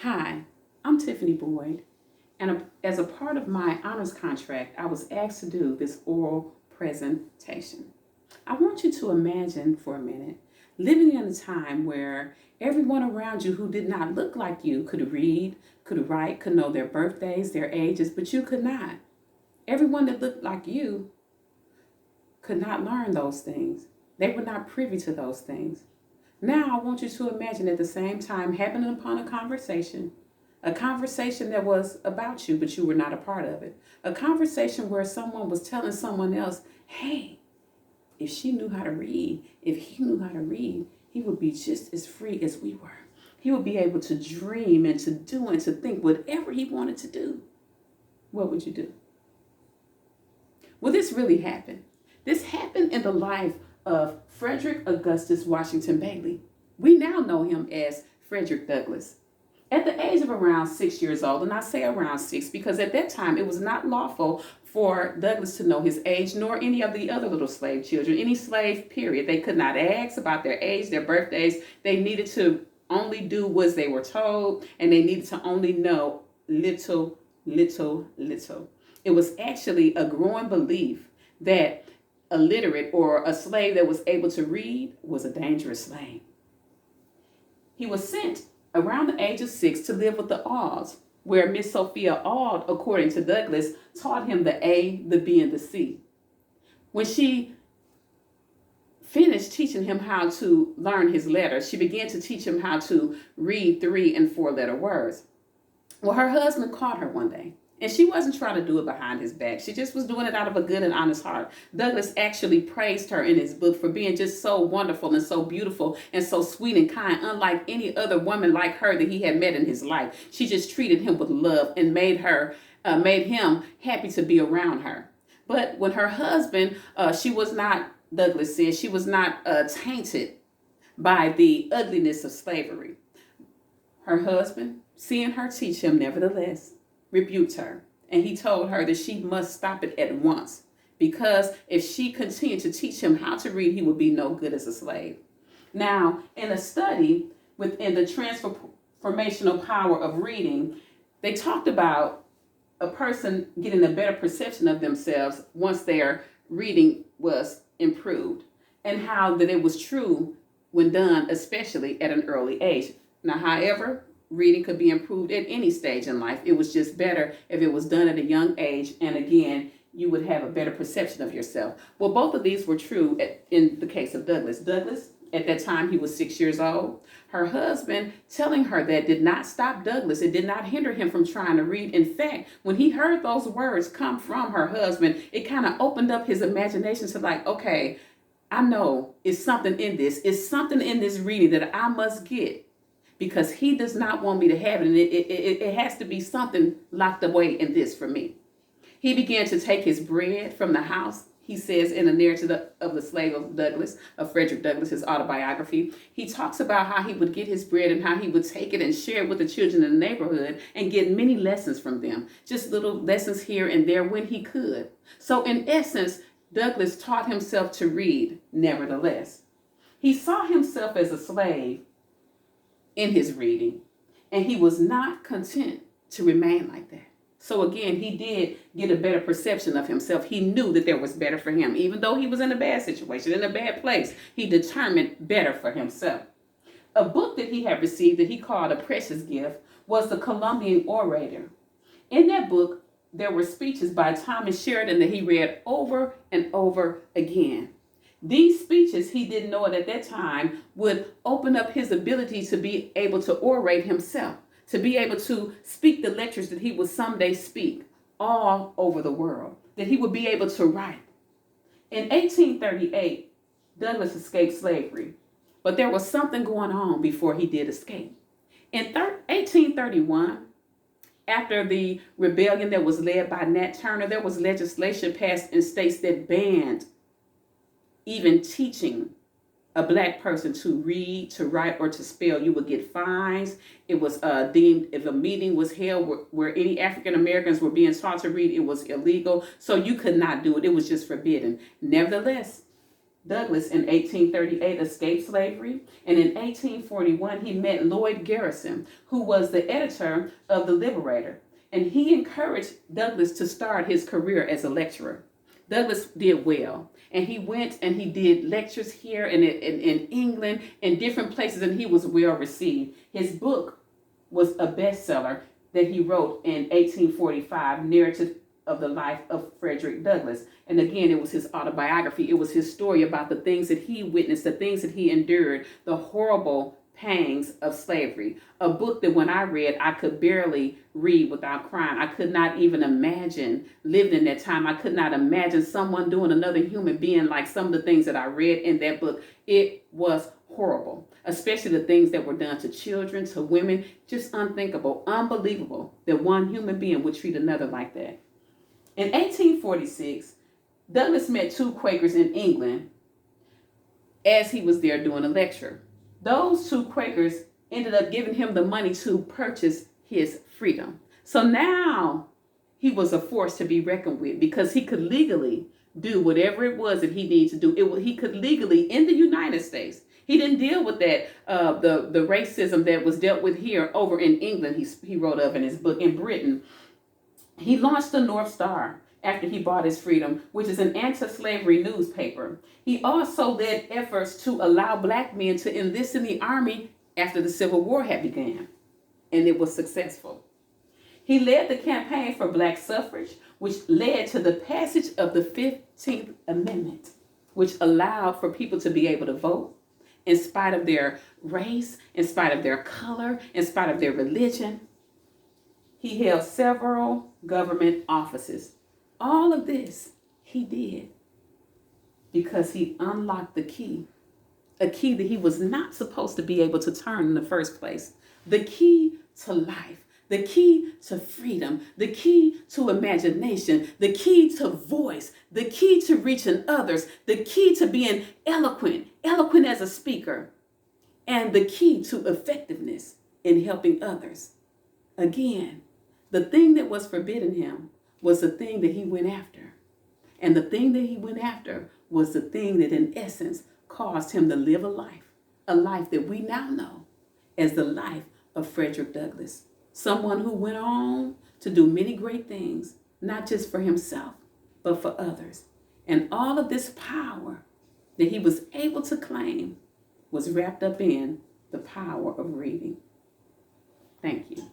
Hi, I'm Tiffany-Boyd, and as a part of my honors contract, I was asked to do this oral presentation. I want you to imagine for a minute living in a time where everyone around you who did not look like you could read, could write, could know their birthdays, their ages, but you could not. Everyone that looked like you could not learn those things. They were not privy to those things. Now I want you to imagine at the same time happening upon a conversation that was about you, but you were not a part of it. A conversation where someone was telling someone else, hey, if she knew how to read, if he knew how to read, he would be just as free as we were. He would be able to dream and to do and to think whatever he wanted to do. What would you do? Well, this really happened. This happened in the life of Frederick Augustus Washington Bailey. We now know him as Frederick Douglass. At the age of around 6 years old, and I say around 6 because at that time it was not lawful for Douglass to know his age, nor any of the other little slave children, any slave period. They could not ask about their age, their birthdays. They needed to only do what they were told, and they needed to only know little. It was actually a growing belief that a literate or a slave that was able to read was a dangerous slave. He was sent around the age of 6 to live with the Auds, where Miss Sophia Aud, according to Douglass, taught him the A, the B, and the C. When she finished teaching him how to learn his letters, she began to teach him how to read 3 and 4 letter words. Well, her husband caught her one day. And she wasn't trying to do it behind his back. She just was doing it out of a good and honest heart. Douglass actually praised her in his book for being just so wonderful and so beautiful and so sweet and kind, unlike any other woman like her that he had met in his life. She just treated him with love and made him happy to be around her. But when her husband, she was not, Douglass said, she was not tainted by the ugliness of slavery. Her husband, seeing her teach him, nevertheless, rebuked her, and he told her that she must stop it at once, because if she continued to teach him how to read, he would be no good as a slave. Now, in a study within the transformational power of reading, they talked about a person getting a better perception of themselves once their reading was improved, and how that it was true when done, especially at an early age. Now, however, reading could be improved at any stage in life. It was just better if it was done at a young age, and again, you would have a better perception of yourself. Well, both of these were true in the case of Douglass. Douglass, at that time, he was 6 years old. Her husband telling her that did not stop Douglass. It did not hinder him from trying to read. In fact, when he heard those words come from her husband, it kind of opened up his imagination to like, okay, I know it's something in this. It's something in this reading that I must get, because he does not want me to have it, and it has to be something locked away in this for me. He began to take his bread from the house. He says in the narrative of the slave of Douglass, of Frederick Douglass, his autobiography, he talks about how he would get his bread and how he would take it and share it with the children in the neighborhood and get many lessons from them, just little lessons here and there when he could. So in essence, Douglass taught himself to read, nevertheless. He saw himself as a slave in his reading, and he was not content to remain like that. So again, he did get a better perception of himself. He knew that there was better for him. Even though he was in a bad situation, in a bad place, he determined better for himself. A book that he had received that he called a precious gift was The Columbian Orator. In that book, there were speeches by Thomas Sheridan that he read over and over again. These speeches, he didn't know it at that time, would open up his ability to be able to orate himself, to be able to speak the lectures that he would someday speak all over the world, that he would be able to write. In 1838, Douglass escaped slavery, but there was something going on before he did escape. In 1831, after the rebellion that was led by Nat Turner, there was legislation passed in states that banned even teaching a black person to read, to write, or to spell. You would get fines. It was deemed, if a meeting was held where any African Americans were being taught to read, it was illegal. So you could not do it. It was just forbidden. Nevertheless, Douglass in 1838 escaped slavery, and in 1841 he met Lloyd Garrison, who was the editor of The Liberator, and he encouraged Douglass to start his career as a lecturer. Douglass did well, and he went and he did lectures here and in England and different places, and he was well received. His book was a bestseller that he wrote in 1845, Narrative of the Life of Frederick Douglass. And again, it was his autobiography. It was his story about the things that he witnessed, the things that he endured, the horrible pangs of slavery. A book that when I read, I could barely read without crying. I could not even imagine living in that time. I could not imagine someone doing another human being like some of the things that I read in that book. It was horrible, especially the things that were done to children, to women. Just unthinkable, unbelievable that one human being would treat another like that. In 1846, Douglass met two Quakers in England as he was there doing a lecture. Those two Quakers ended up giving him the money to purchase his freedom. So now he was a force to be reckoned with because he could legally do whatever it was that he needed to do. He could legally, in the United States, he didn't deal with that, the racism that was dealt with here over in England, he wrote of in his book. In Britain, he launched the North Star after he bought his freedom, which is an anti-slavery newspaper. He also led efforts to allow black men to enlist in the army after the Civil War had begun, and it was successful. He led the campaign for black suffrage, which led to the passage of the 15th Amendment, which allowed for people to be able to vote in spite of their race, in spite of their color, in spite of their religion. He held several government offices. All of this he did because he unlocked the key, a key that he was not supposed to be able to turn in the first place. The key to life, the key to freedom, the key to imagination, the key to voice, the key to reaching others, the key to being eloquent as a speaker, and the key to effectiveness in helping others. Again, the thing that was forbidden him was the thing that he went after. And the thing that he went after was the thing that in essence caused him to live a life that we now know as the life of Frederick Douglass. Someone who went on to do many great things, not just for himself, but for others. And all of this power that he was able to claim was wrapped up in the power of reading. Thank you.